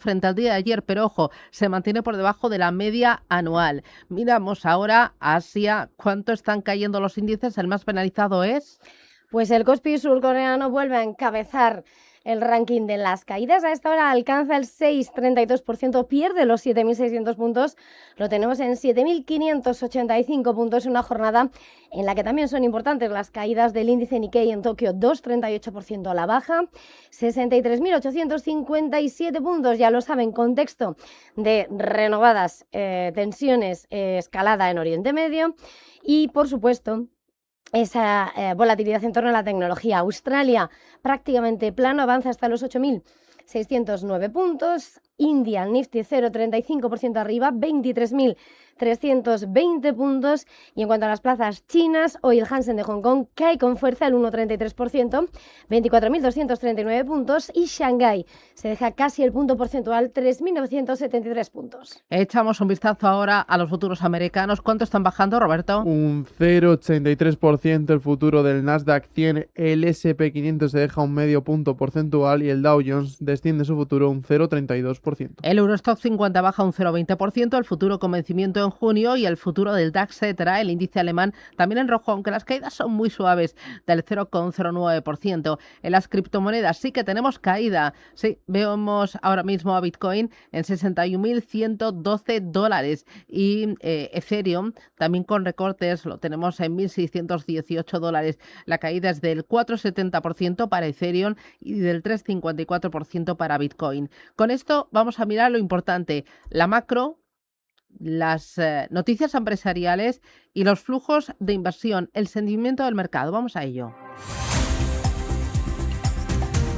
frente al día de ayer, pero ojo, se mantiene por debajo de la media anual. Miramos ahora a Asia, ¿cuánto están cayendo los índices? El más penalizado es... Pues el Kospi surcoreano vuelve a encabezar el ranking de las caídas. A esta hora alcanza el 6,32%, pierde los 7.600 puntos. Lo tenemos en 7.585 puntos, una jornada en la que también son importantes las caídas del índice Nikkei en Tokio, 2,38% a la baja, 63.857 puntos, ya lo saben, contexto de renovadas tensiones, escalada en Oriente Medio y, por supuesto, esa volatilidad en torno a la tecnología. Australia prácticamente plano, avanza hasta los 8.609 puntos. India, el Nifty 0,35% arriba, 23.320 puntos. Y en cuanto a las plazas chinas, hoy el Hansen de Hong Kong cae con fuerza el 1,33%, 24.239 puntos. Y Shanghái se deja casi el punto porcentual, 3.973 puntos. Echamos un vistazo ahora a los futuros americanos. ¿Cuánto están bajando, Roberto? Un 0,83% el futuro del Nasdaq 100, el S&P 500 se deja un medio punto porcentual y el Dow Jones desciende su futuro un 0,32%. El Eurostock 50 baja un 0,20%, el futuro con vencimiento en junio y el futuro del DAX, etcétera, el índice alemán también en rojo, aunque las caídas son muy suaves, del 0,09%. En las criptomonedas sí que tenemos caída. Sí, vemos ahora mismo a Bitcoin en $61.112 y Ethereum también con recortes, lo tenemos en $1.618. La caída es del 4,70% para Ethereum y del 3,54% para Bitcoin. Con esto vamos a mirar lo importante, la macro, las noticias empresariales y los flujos de inversión, el sentimiento del mercado. Vamos a ello.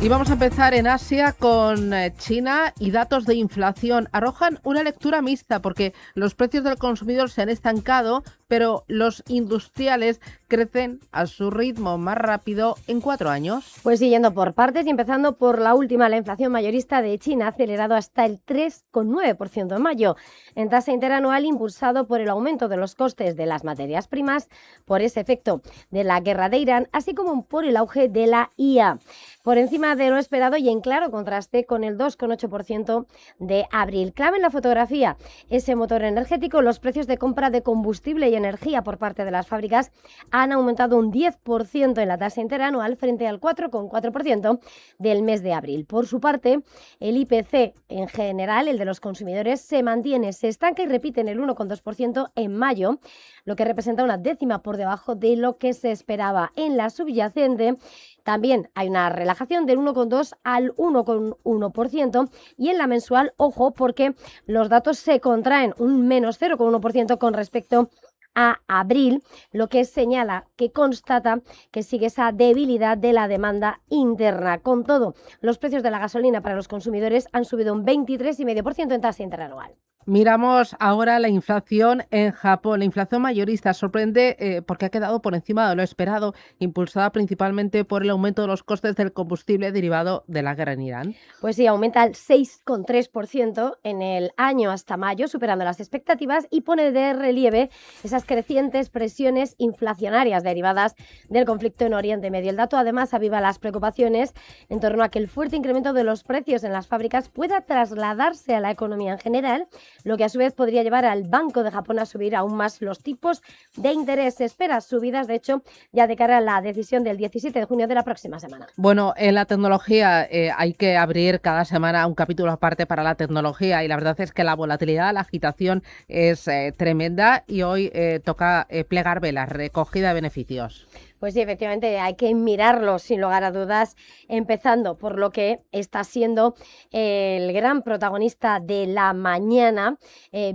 Y vamos a empezar en Asia con China y datos de inflación. Arrojan una lectura mixta porque los precios del consumidor se han estancado, pero los industriales crecen a su ritmo más rápido en 4 años. Pues siguiendo por partes y empezando por la última, la inflación mayorista de China ha acelerado hasta el 3,9% en mayo, en tasa interanual, impulsado por el aumento de los costes de las materias primas, por ese efecto de la guerra de Irán, así como por el auge de la IA. Por encima de lo esperado y en claro contraste con el 2,8% de abril. Clave en la fotografía, ese motor energético, los precios de compra de combustible y energía por parte de las fábricas han aumentado un 10% en la tasa interanual frente al 4,4% del mes de abril. Por su parte, el IPC en general, el de los consumidores, se mantiene, se estanca y repite en el 1,2% en mayo, lo que representa una décima por debajo de lo que se esperaba. En la subyacente también hay una relajación del 1,2 al 1,1% y en la mensual, ojo, porque los datos se contraen un menos 0,1% con respecto a abril, lo que señala, que constata que sigue esa debilidad de la demanda interna. Con todo, los precios de la gasolina para los consumidores han subido un 23,5% en tasa interanual. Miramos ahora la inflación en Japón. La inflación mayorista sorprende porque ha quedado por encima de lo esperado, impulsada principalmente por el aumento de los costes del combustible derivado de la guerra en Irán. Pues sí, aumenta el 6,3% en el año hasta mayo, superando las expectativas, y pone de relieve esas crecientes presiones inflacionarias derivadas del conflicto en Oriente Medio. El dato además aviva las preocupaciones en torno a que el fuerte incremento de los precios en las fábricas pueda trasladarse a la economía en general, lo que a su vez podría llevar al Banco de Japón a subir aún más los tipos de interés. Se espera subidas, de hecho, ya de cara a la decisión del 17 de junio de la próxima semana. Bueno, en la tecnología hay que abrir cada semana un capítulo aparte para la tecnología y la verdad es que la volatilidad, la agitación es tremenda y hoy toca plegar velas, recogida de beneficios. Pues sí, efectivamente, hay que mirarlo sin lugar a dudas, empezando por lo que está siendo el gran protagonista de la mañana,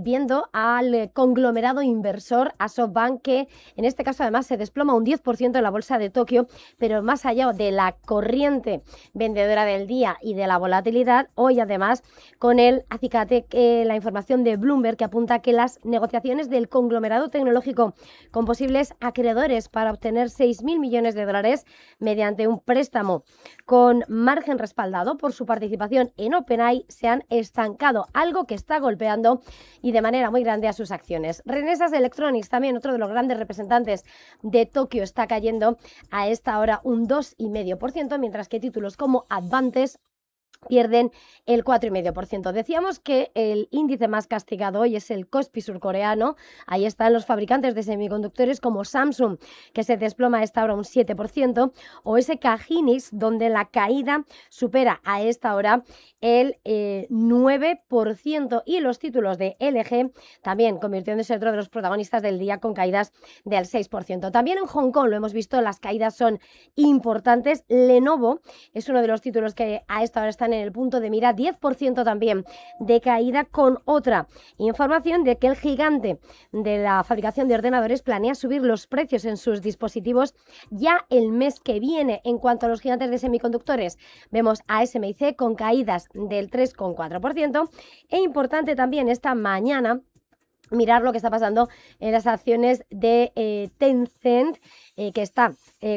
viendo al conglomerado inversor, a SoftBank, que en este caso además se desploma un 10% en la bolsa de Tokio, pero más allá de la corriente vendedora del día y de la volatilidad, hoy además con el acicate la información de Bloomberg que apunta que las negociaciones del conglomerado tecnológico con posibles acreedores para obtener 6.000 millones de dólares mediante un préstamo con margen respaldado por su participación en OpenAI se han estancado, algo que está golpeando y de manera muy grande a sus acciones. Renesas Electronics, también otro de los grandes representantes de Tokio, está cayendo a esta hora un 2,5%, mientras que títulos como Advantes pierden el 4,5%. Decíamos que el índice más castigado hoy es el Kospi surcoreano. Ahí están los fabricantes de semiconductores como Samsung, que se desploma a esta hora un 7%, o SK Hynix, donde la caída supera a esta hora el 9%. Y los títulos de LG también convirtiéndose en otro de los protagonistas del día con caídas del 6%. También en Hong Kong, lo hemos visto, las caídas son importantes. Lenovo es uno de los títulos que a esta hora están en el punto de mira, 10% también de caída, con otra información de que el gigante de la fabricación de ordenadores planea subir los precios en sus dispositivos ya el mes que viene. En cuanto a los gigantes de semiconductores, vemos a SMIC con caídas del 3,4%. E importante también esta mañana mirar lo que está pasando en las acciones de Tencent, que está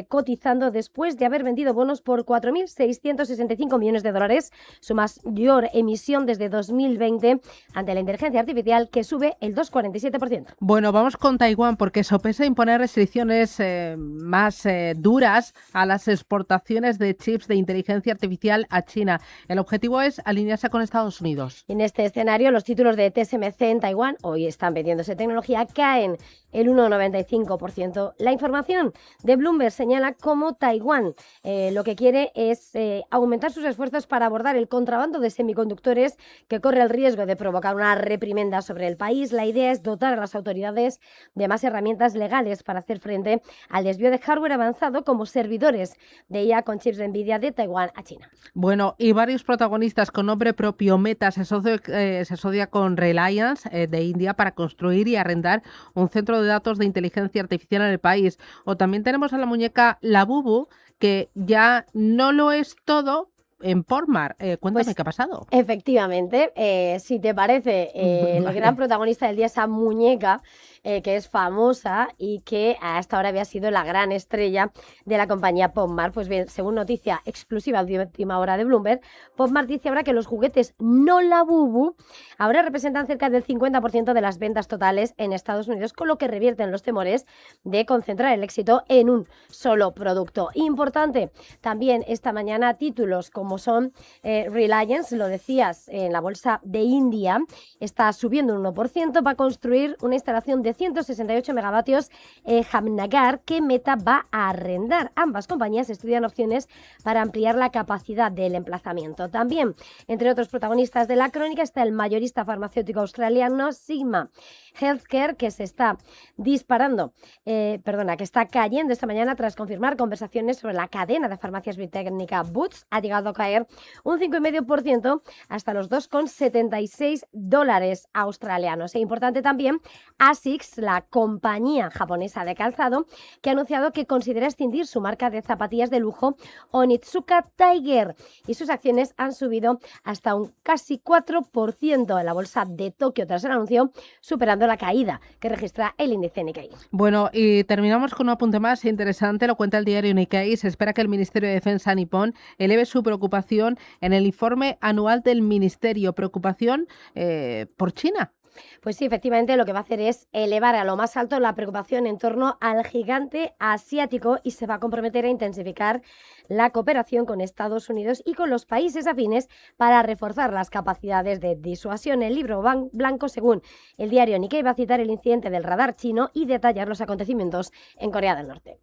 cotizando después de haber vendido bonos por 4.665 millones de dólares, su mayor emisión desde 2020 ante la inteligencia artificial, que sube el 2,47%. Bueno, vamos con Taiwán, porque sopesa imponer restricciones más duras a las exportaciones de chips de inteligencia artificial a China. El objetivo es alinearse con Estados Unidos. En este escenario, los títulos de TSMC en Taiwán hoy están vendiéndose tecnología, caen el 1,95%. La información de Bloomberg señala cómo Taiwán lo que quiere es aumentar sus esfuerzos para abordar el contrabando de semiconductores, que corre el riesgo de provocar una reprimenda sobre el país. La idea es dotar a las autoridades de más herramientas legales para hacer frente al desvío de hardware avanzado como servidores de IA con chips de Nvidia de Taiwán a China. Bueno, y varios protagonistas con nombre propio. Meta se asocia con Reliance de India para construir y arrendar un centro de datos de inteligencia artificial en el país. O también tenemos a la muñeca Labubu, que ya no lo es todo en Portmar. Cuéntame Pues, qué ha pasado. Efectivamente, si te parece, el Vale. gran protagonista del día, esa muñeca que es famosa y que hasta ahora había sido la gran estrella de la compañía PopMart. Pues bien, según noticia exclusiva de última hora de Bloomberg, PopMart dice ahora que los juguetes no Labubu ahora representan cerca del 50% de las ventas totales en Estados Unidos, con lo que revierten los temores de concentrar el éxito en un solo producto. Importante también esta mañana títulos como son Reliance, lo decías, en la bolsa de India, está subiendo un 1%, va a construir una instalación de 168 megavatios Jamnagar, que Meta va a arrendar. Ambas compañías estudian opciones para ampliar la capacidad del emplazamiento. También, entre otros protagonistas de la crónica, está el mayorista farmacéutico australiano Sigma Healthcare, que se está disparando, que está cayendo esta mañana tras confirmar conversaciones sobre la cadena de farmacias británica Boots. Ha llegado a caer un 5,5% hasta los $2,76 australianos. E importante también ASICS, la compañía japonesa de calzado, que ha anunciado que considera extinguir su marca de zapatillas de lujo Onitsuka Tiger, y sus acciones han subido hasta un casi 4% en la bolsa de Tokio tras el anuncio, superando la caída que registra el índice Nikkei. Bueno, y terminamos con un apunte más interesante, lo cuenta el diario Nikkei. Se espera que el Ministerio de Defensa nipón eleve su preocupación en el informe anual del Ministerio. Preocupación por China. Pues sí, efectivamente, lo que va a hacer es elevar a lo más alto la preocupación en torno al gigante asiático, y se va a comprometer a intensificar la cooperación con Estados Unidos y con los países afines para reforzar las capacidades de disuasión. El libro blanco, según el diario Nikkei, va a citar el incidente del radar chino y detallar los acontecimientos en Corea del Norte.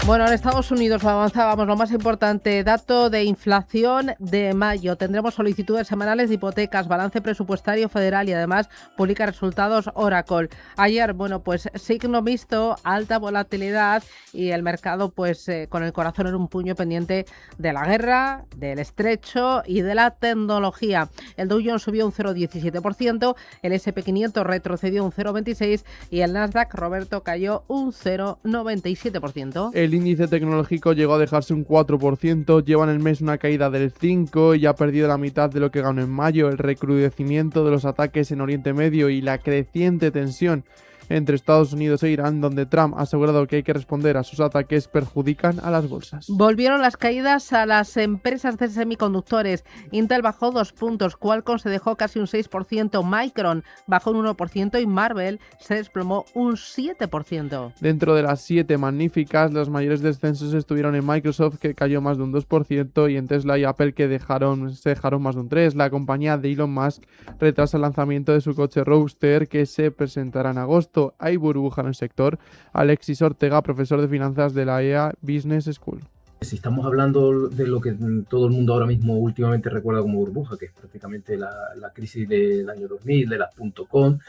Bueno, en Estados Unidos avanzábamos lo más importante, dato de inflación de mayo. Tendremos solicitudes semanales de hipotecas, balance presupuestario federal y además publica resultados Oracle. Ayer, pues signo mixto, alta volatilidad y el mercado con el corazón en un puño pendiente de la guerra, del estrecho y de la tecnología. El Dow Jones subió un 0,17%, el S&P 500 retrocedió un 0,26% y el Nasdaq, Roberto, cayó un 0,97%. El índice tecnológico llegó a dejarse un 4%, lleva en el mes una caída del 5% y ha perdido la mitad de lo que ganó en mayo. El recrudecimiento de los ataques en Oriente Medio y la creciente tensión entre Estados Unidos e Irán, donde Trump ha asegurado que hay que responder a sus ataques, perjudican a las bolsas. Volvieron las caídas a las empresas de semiconductores. Intel bajó 2 puntos, Qualcomm se dejó casi un 6%, Micron bajó un 1% y Marvell se desplomó un 7%. Dentro de las 7 magníficas, los mayores descensos estuvieron en Microsoft, que cayó más de un 2%, y en Tesla y Apple, que se dejaron más de un 3%. La compañía de Elon Musk retrasa el lanzamiento de su coche Roadster, que se presentará en agosto. Hay burbuja en el sector. Alexis Ortega, profesor de finanzas de la EA Business School. Si estamos hablando de lo que todo el mundo ahora mismo últimamente recuerda como burbuja, que es prácticamente la crisis del año 2000, de las .com,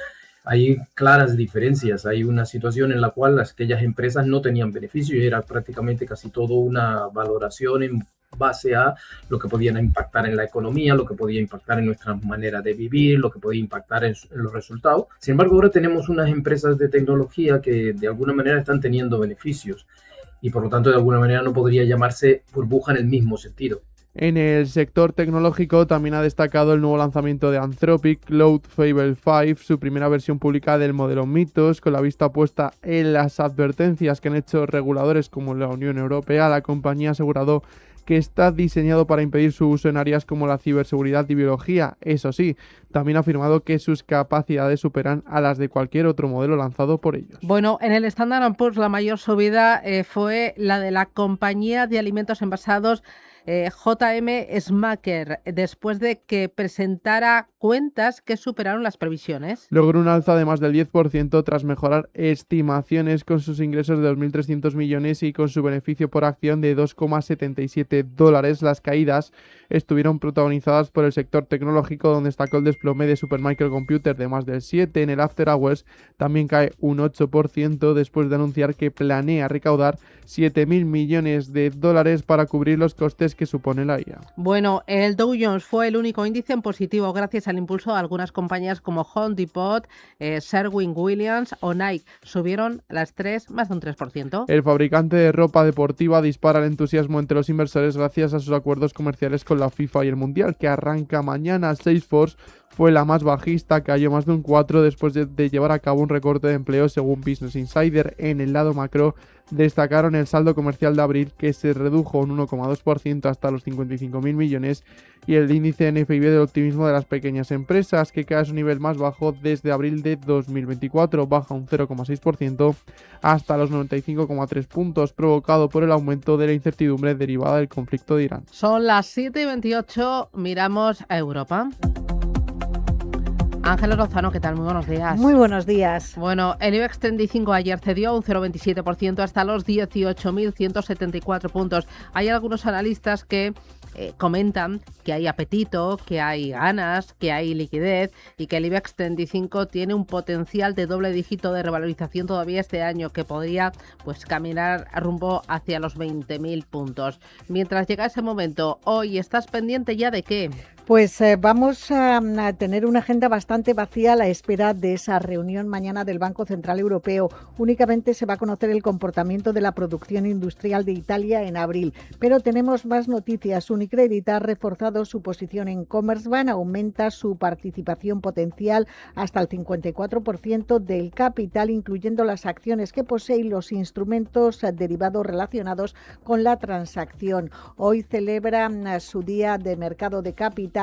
hay claras diferencias. Hay una situación en la cual aquellas empresas no tenían beneficio y era prácticamente casi todo una valoración en base a lo que podían impactar en la economía, lo que podía impactar en nuestra manera de vivir, lo que podía impactar en los resultados. Sin embargo, ahora tenemos unas empresas de tecnología que de alguna manera están teniendo beneficios y por lo tanto de alguna manera no podría llamarse burbuja en el mismo sentido. En el sector tecnológico también ha destacado el nuevo lanzamiento de Anthropic Claude Fable 5, su primera versión pública del modelo Mythos. Con la vista puesta en las advertencias que han hecho reguladores como la Unión Europea, la compañía ha asegurado que está diseñado para impedir su uso en áreas como la ciberseguridad y biología. Eso sí, también ha afirmado que sus capacidades superan a las de cualquier otro modelo lanzado por ellos. Bueno, en el Standard & Poor's la mayor subida fue la de la compañía de alimentos envasados J.M. Smucker, después de que presentara cuentas que superaron las previsiones. Logró un alza de más del 10% tras mejorar estimaciones con sus ingresos de 2.300 millones y con su beneficio por acción de $2,77. Las caídas estuvieron protagonizadas por el sector tecnológico, donde destacó el desplome de Supermicro Computer de más del 7%. En el After Hours también cae un 8% después de anunciar que planea recaudar $7.000 millones para cubrir los costes que supone la IA. Bueno, el Dow Jones fue el único índice en positivo gracias al impulso de algunas compañías como Home Depot, Sherwin-Williams o Nike. Subieron las tres más de un 3%. El fabricante de ropa deportiva dispara el entusiasmo entre los inversores gracias a sus acuerdos comerciales con la FIFA y el Mundial, que arranca mañana. Salesforce fue la más bajista, cayó más de un 4% después de llevar a cabo un recorte de empleo según Business Insider. En el lado macro destacaron el saldo comercial de abril, que se redujo un 1,2% hasta los 55.000 millones, y el índice NFIB del optimismo de las pequeñas empresas, que cae a su nivel más bajo desde abril de 2024, baja un 0,6% hasta los 95,3 puntos, provocado por el aumento de la incertidumbre derivada del conflicto de Irán. Son las 7:28, miramos a Europa. Ángeles Lozano, ¿qué tal? Muy buenos días. Muy buenos días. Bueno, el IBEX 35 ayer cedió un 0,27% hasta los 18.174 puntos. Hay algunos analistas que comentan que hay apetito, que hay ganas, que hay liquidez y que el IBEX 35 tiene un potencial de doble dígito de revalorización todavía este año, que podría caminar rumbo hacia los 20.000 puntos. Mientras llega ese momento, hoy estás pendiente ya de qué. Pues vamos a tener una agenda bastante vacía a la espera de esa reunión mañana del Banco Central Europeo. Únicamente se va a conocer el comportamiento de la producción industrial de Italia en abril, pero tenemos más noticias. Unicredit ha reforzado su posición en Commerzbank, aumenta su participación potencial hasta el 54% del capital, incluyendo las acciones que posee y los instrumentos derivados relacionados con la transacción. Hoy celebra su día de mercado de capitales.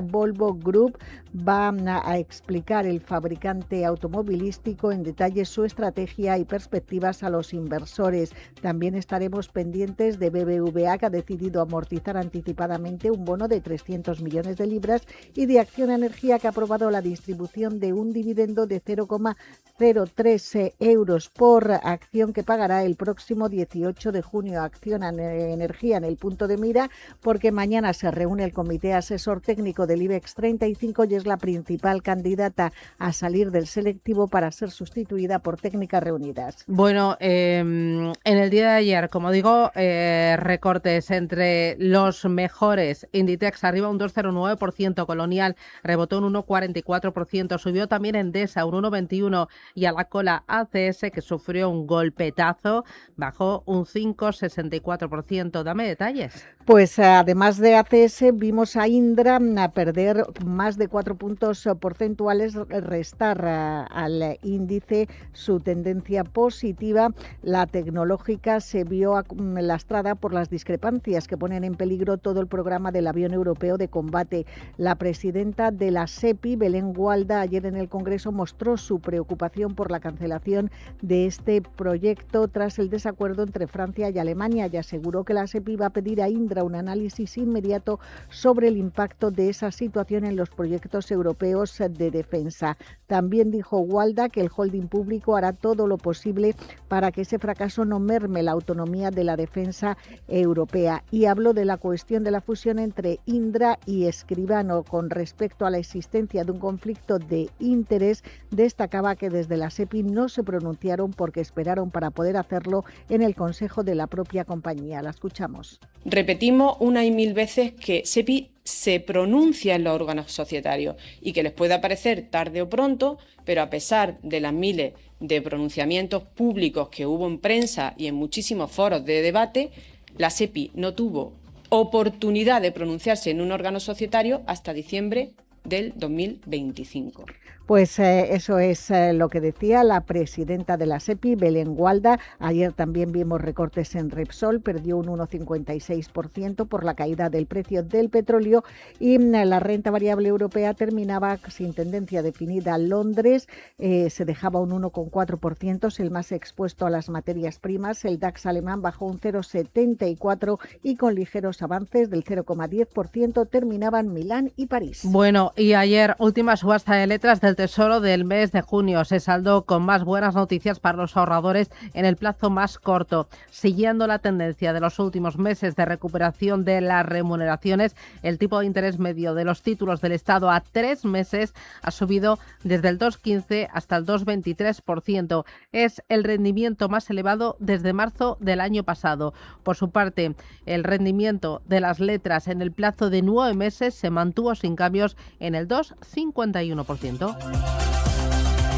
Volvo Group va a explicar, el fabricante automovilístico, en detalle su estrategia y perspectivas a los inversores. También estaremos pendientes de BBVA, que ha decidido amortizar anticipadamente un bono de 300 millones de libras, y de Acciona Energía, que ha aprobado la distribución de un dividendo de 0,03 euros por acción que pagará el próximo 18 de junio. Acciona Energía en el punto de mira porque mañana se reúne el comité asesor técnico del IBEX 35 y es la principal candidata a salir del selectivo para ser sustituida por Técnicas Reunidas. Bueno, en el día de ayer, como digo, recortes entre los mejores. Inditex arriba un 2,09%, Colonial rebotó un 1,44%, subió también Endesa un 1,21% y a la cola ACS, que sufrió un golpetazo, bajó un 5,64%. Dame detalles. Pues además de ACS vimos a Indra Indra a perder más de 4 puntos porcentuales, restar al índice su tendencia positiva. La tecnológica se vio lastrada por las discrepancias que ponen en peligro todo el programa del avión europeo de combate. La presidenta de la SEPI, Belén Gualda, ayer en el Congreso mostró su preocupación por la cancelación de este proyecto tras el desacuerdo entre Francia y Alemania, y aseguró que la SEPI va a pedir a Indra un análisis inmediato sobre el impacto de esa situación en los proyectos europeos de defensa. También dijo Gualda que el holding público hará todo lo posible para que ese fracaso no merme la autonomía de la defensa europea, y habló de la cuestión de la fusión entre Indra y Escribano. Con respecto a la existencia de un conflicto de interés, destacaba que desde la SEPI no se pronunciaron porque esperaron para poder hacerlo en el consejo de la propia compañía. La escuchamos. Repetimos una y mil veces que SEPI se pronuncia en los órganos societarios y que les puede parecer tarde o pronto, pero a pesar de las miles de pronunciamientos públicos que hubo en prensa y en muchísimos foros de debate, la SEPI no tuvo oportunidad de pronunciarse en un órgano societario hasta diciembre del 2025. Pues eso es lo que decía la presidenta de la SEPI, Belén Gualda. Ayer también vimos recortes en Repsol, perdió un 1,56% por la caída del precio del petróleo, y la renta variable europea terminaba sin tendencia definida. Londres se dejaba un 1,4%, es el más expuesto a las materias primas. El DAX alemán bajó un 0,74% y con ligeros avances del 0,10% terminaban Milán y París. Bueno, y ayer última subasta de letras del Tesoro del mes de junio. Se saldó con más buenas noticias para los ahorradores en el plazo más corto. Siguiendo la tendencia de los últimos meses de recuperación de las remuneraciones, el tipo de interés medio de los títulos del Estado a 3 meses ha subido desde el 2,15 hasta el 2,23%. Es el rendimiento más elevado desde marzo del año pasado. Por su parte, el rendimiento de las letras en el plazo de 9 meses se mantuvo sin cambios en el 2,51%.